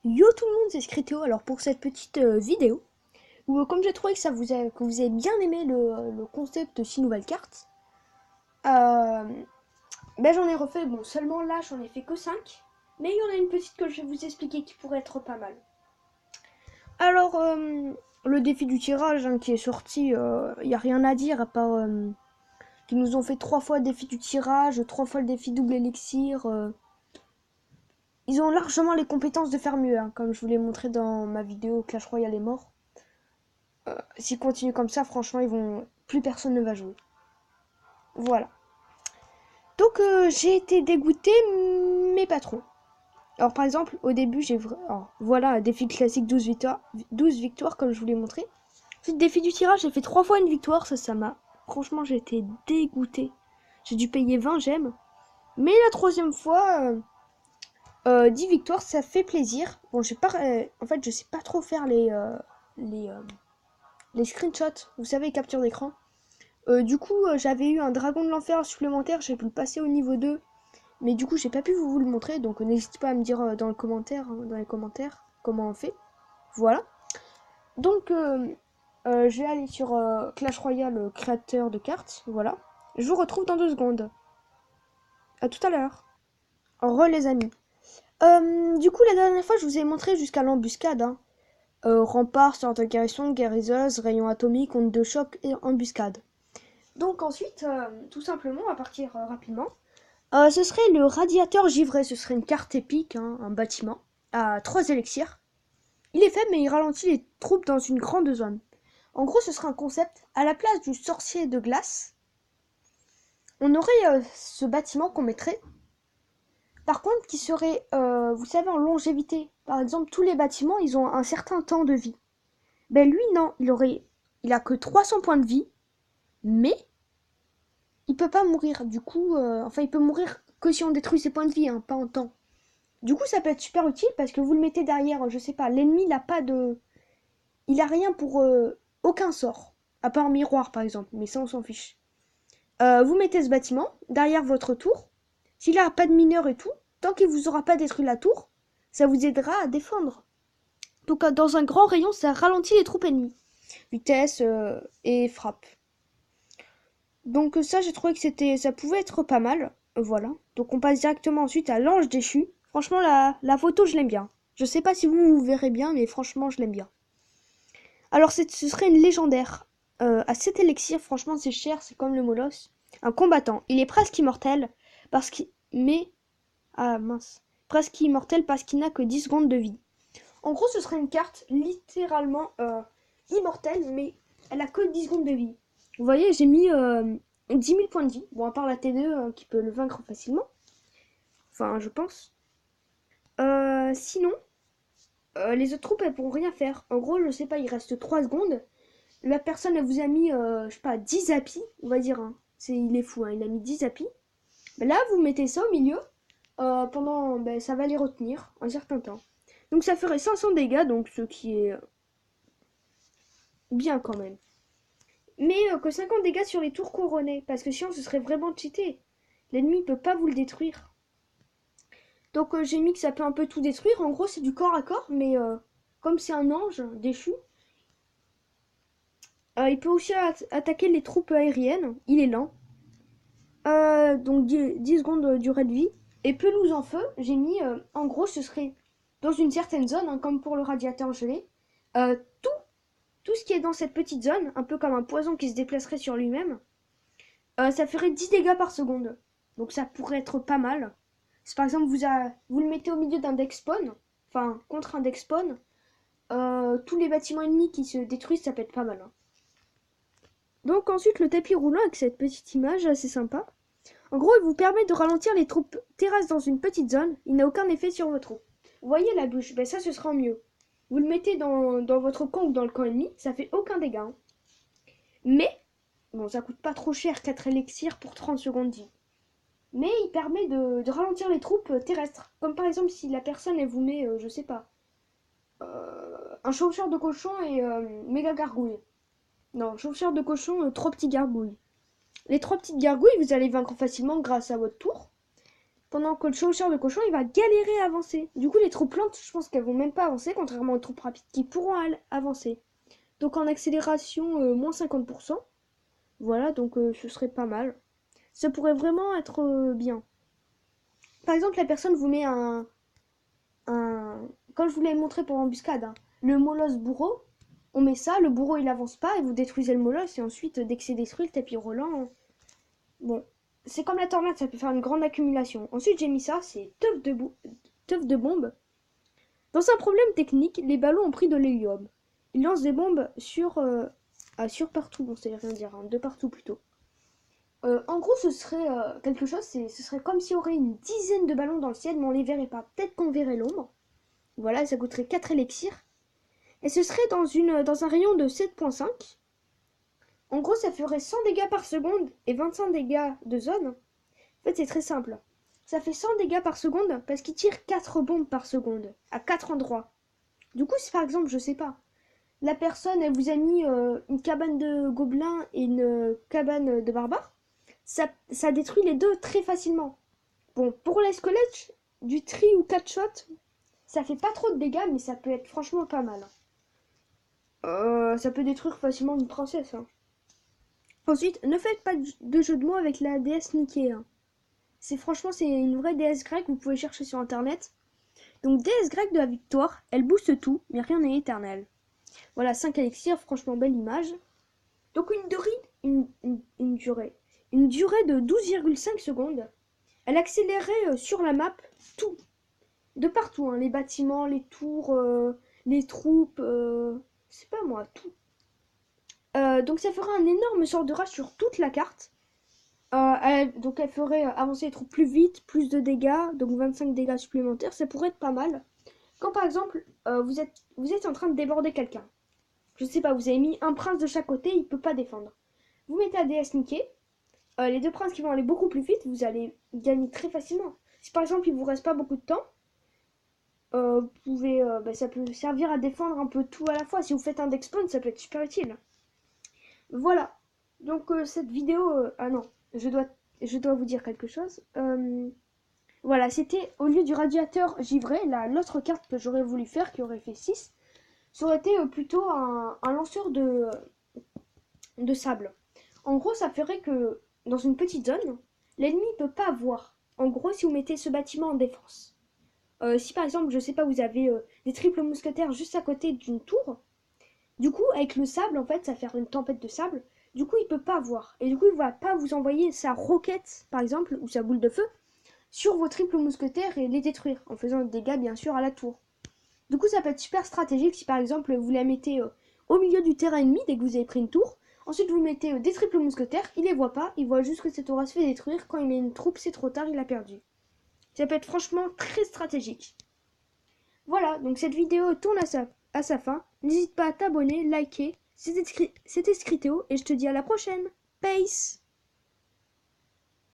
Yo tout le monde, c'est Scritéo. Alors pour cette petite vidéo, où comme j'ai trouvé que que vous avez bien aimé le concept de 6 nouvelles cartes, euh, j'en ai refait, bon seulement là j'en ai fait que 5, mais il y en a une petite que je vais vous expliquer qui pourrait être pas mal. Alors le défi du tirage qui est sorti, il n'y a rien à dire à part qu'ils nous ont fait 3 fois le défi du tirage, 3 fois le défi double élixir. Ils ont largement les compétences de faire mieux, comme je vous l'ai montré dans ma vidéo Clash Royale est mort. S'ils continuent comme ça, franchement, plus personne ne va jouer. Voilà. Donc j'ai été dégoûtée, mais pas trop. Alors par exemple, au début, voilà, un défi classique 12 victoires comme je vous l'ai montré. Ensuite, défi du tirage, j'ai fait 3 fois une victoire, ça m'a... Franchement, j'ai été dégoûtée. J'ai dû payer 20 gemmes. Mais la troisième fois, 10 victoires, ça fait plaisir. Bon, en fait, je sais pas trop faire les, euh, les screenshots, vous savez, capture d'écran. Du coup, j'avais eu un dragon de l'enfer supplémentaire, j'ai pu le passer au niveau 2. Mais du coup, j'ai pas pu vous le montrer, donc n'hésitez pas à me dire dans les commentaires comment on fait. Voilà. Donc, je vais aller sur Clash Royale, créateur de cartes. Voilà. Je vous retrouve dans 2 secondes. À tout à l'heure. Au revoir les amis. Du coup, la dernière fois, je vous ai montré jusqu'à l'embuscade. Rempart, sorte de guérisseuse, rayon atomique, onde de choc et embuscade. Donc ensuite, tout simplement, on va partir rapidement. Ce serait le radiateur givré, ce serait une carte épique, un bâtiment, à 3 élixirs. Il est faible mais il ralentit les troupes dans une grande zone. En gros, ce serait un concept, à la place du sorcier de glace, on aurait ce bâtiment qu'on mettrait, par contre qui serait, vous savez, en longévité. Par exemple, tous les bâtiments, ils ont un certain temps de vie. Ben lui, non, il a que 300 points de vie, mais il peut pas mourir. Du coup, enfin, il peut mourir que si on détruit ses points de vie, pas en temps. Du coup, ça peut être super utile parce que vous le mettez derrière, je sais pas, l'ennemi n'a pas de. Il a rien pour aucun sort. À part miroir par exemple, mais ça on s'en fiche. Vous mettez ce bâtiment derrière votre tour. S'il a pas de mineur et tout, tant qu'il vous aura pas détruit la tour, ça vous aidera à défendre. Donc dans un grand rayon, ça ralentit les troupes ennemies. Vitesse et frappe. Donc ça, j'ai trouvé que ça pouvait être pas mal. Voilà. Donc on passe directement ensuite à l'ange déchu. Franchement, la photo, je l'aime bien. Je sais pas si vous verrez bien, mais franchement, je l'aime bien. Alors ce serait une légendaire. À 7 élixirs, franchement, c'est cher, c'est comme le Molos. Un combattant. Il est presque immortel, parce qu'il... Mais... Ah mince. Presque immortel parce qu'il n'a que 10 secondes de vie. En gros, ce serait une carte littéralement immortelle, mais elle a que 10 secondes de vie. Vous voyez, j'ai mis 10 000 points de vie. Bon, à part la T2 qui peut le vaincre facilement. Enfin, je pense. Sinon, les autres troupes, elles pourront rien faire. En gros, je sais pas, il reste 3 secondes. La personne, elle vous a mis, je sais pas, 10 zappies, on va dire. Il est fou, il a mis 10 zappies. Ben là, vous mettez ça au milieu. Ça va les retenir un certain temps. Donc ça ferait 500 dégâts, donc ce qui est bien quand même. Mais que 50 dégâts sur les tours couronnées, parce que sinon ce serait vraiment cheaté. L'ennemi peut pas vous le détruire. Donc j'ai mis que ça peut un peu tout détruire. En gros, c'est du corps à corps, mais comme c'est un ange déchu, il peut aussi attaquer les troupes aériennes. Il est lent. Donc 10 secondes de durée de vie. Et pelouse en feu, j'ai mis, en gros, ce serait dans une certaine zone, comme pour le radiateur gelé. Euh, tout, tout ce qui est dans cette petite zone, un peu comme un poison qui se déplacerait sur lui-même, ça ferait 10 dégâts par seconde. Donc ça pourrait être pas mal. Si par exemple vous le mettez au milieu d'un deck spawn, enfin contre un deck spawn, tous les bâtiments ennemis qui se détruisent, ça peut être pas mal. Donc ensuite le tapis roulant avec cette petite image assez sympa. En gros, il vous permet de ralentir les troupes terrestres dans une petite zone. Il n'a aucun effet sur vos troupes. Vous voyez la bouche, ça ce sera mieux. Vous le mettez dans votre camp ou dans le camp ennemi, ça fait aucun dégât. Mais, bon, ça coûte pas trop cher, 4 élixirs pour 30 secondes de vie. Mais il permet de ralentir les troupes terrestres. Comme par exemple si la personne elle vous met, je sais pas, un chauffeur de cochon et méga gargouille. Non, chauffeur de cochon, 3 petits gargouilles. Les 3 petites gargouilles, vous allez vaincre facilement grâce à votre tour. pendant que le chevaucheur de cochon, il va galérer à avancer. Du coup, les troupes lentes, je pense qu'elles vont même pas avancer, contrairement aux troupes rapides qui pourront avancer. Donc en accélération, moins 50%. Voilà, donc ce serait pas mal. Ça pourrait vraiment être bien. Par exemple, la personne vous met Comme je vous l'ai montré pour l'embuscade, hein, le molosse bourreau, on met ça, le bourreau il avance pas et vous détruisez le molosse et ensuite, dès que c'est détruit, le tapis roulant, bon, c'est comme la tornade, ça peut faire une grande accumulation. Ensuite, j'ai mis ça, c'est teuf de bombe. Dans un problème technique, les ballons ont pris de l'hélium. Ils lancent des bombes sur partout, bon, ça veut rien dire, hein, de partout plutôt. En gros, ce serait quelque chose, ce serait comme s'il y aurait une dizaine de ballons dans le ciel, mais on les verrait pas. Peut-être qu'on verrait l'ombre. Voilà, ça coûterait 4 élixirs. Et ce serait dans un rayon de 7.5. En gros, ça ferait 100 dégâts par seconde et 25 dégâts de zone. En fait, c'est très simple. Ça fait 100 dégâts par seconde parce qu'il tire 4 bombes par seconde, à 4 endroits. Du coup, si par exemple, je sais pas, la personne, elle vous a mis une cabane de gobelins et une cabane de barbares, ça détruit les deux très facilement. Bon, pour les squelettes, du tri ou 4 shots, ça fait pas trop de dégâts, mais ça peut être franchement pas mal. Ça peut détruire facilement une princesse. Hein. Ensuite, ne faites pas de jeu de mots avec la déesse Niké. Hein. C'est une vraie déesse grecque, vous pouvez chercher sur internet. Donc, déesse grecque de la victoire, elle booste tout, mais rien n'est éternel. Voilà, 5 élixirs, franchement belle image. Donc, une durée de 12,5 secondes. Elle accélérait sur la map tout, de partout, hein, les bâtiments, les tours, les troupes, c'est pas moi, tout. Donc ça ferait un énorme sort de rage sur toute la carte. Donc elle ferait avancer les troupes plus vite, plus de dégâts, donc 25 dégâts supplémentaires, ça pourrait être pas mal. Quand par exemple vous êtes en train de déborder quelqu'un, je sais pas, vous avez mis un prince de chaque côté, il peut pas défendre. Vous mettez la déesse Niké, les deux princes qui vont aller beaucoup plus vite, vous allez gagner très facilement. Si par exemple il vous reste pas beaucoup de temps, vous pouvez, ça peut servir à défendre un peu tout à la fois. Si vous faites un deck spawn, ça peut être super utile. Voilà. Donc cette vidéo, ah non, je dois vous dire quelque chose. Voilà, c'était au lieu du radiateur givré, l'autre carte que j'aurais voulu faire, qui aurait fait 6, ça aurait été plutôt un lanceur de sable. En gros, ça ferait que dans une petite zone, l'ennemi ne peut pas voir. En gros, si vous mettez ce bâtiment en défense. Si par exemple, je sais pas, vous avez des triples mousquetaires juste à côté d'une tour, du coup, avec le sable, en fait, ça fait une tempête de sable. Du coup, il peut pas voir. Et du coup, il va pas vous envoyer sa roquette, par exemple, ou sa boule de feu, sur vos triples mousquetaires et les détruire, en faisant des dégâts, bien sûr, à la tour. Du coup, ça peut être super stratégique si, par exemple, vous la mettez au milieu du terrain ennemi, dès que vous avez pris une tour. Ensuite, vous mettez des triples mousquetaires, il les voit pas, il voit juste que cette aura se fait détruire. Quand il met une troupe, c'est trop tard, il a perdu. Ça peut être franchement très stratégique. Voilà, donc cette vidéo tourne à sa fin. N'hésite pas à t'abonner, liker. C'était Scritéo et je te dis à la prochaine. Peace!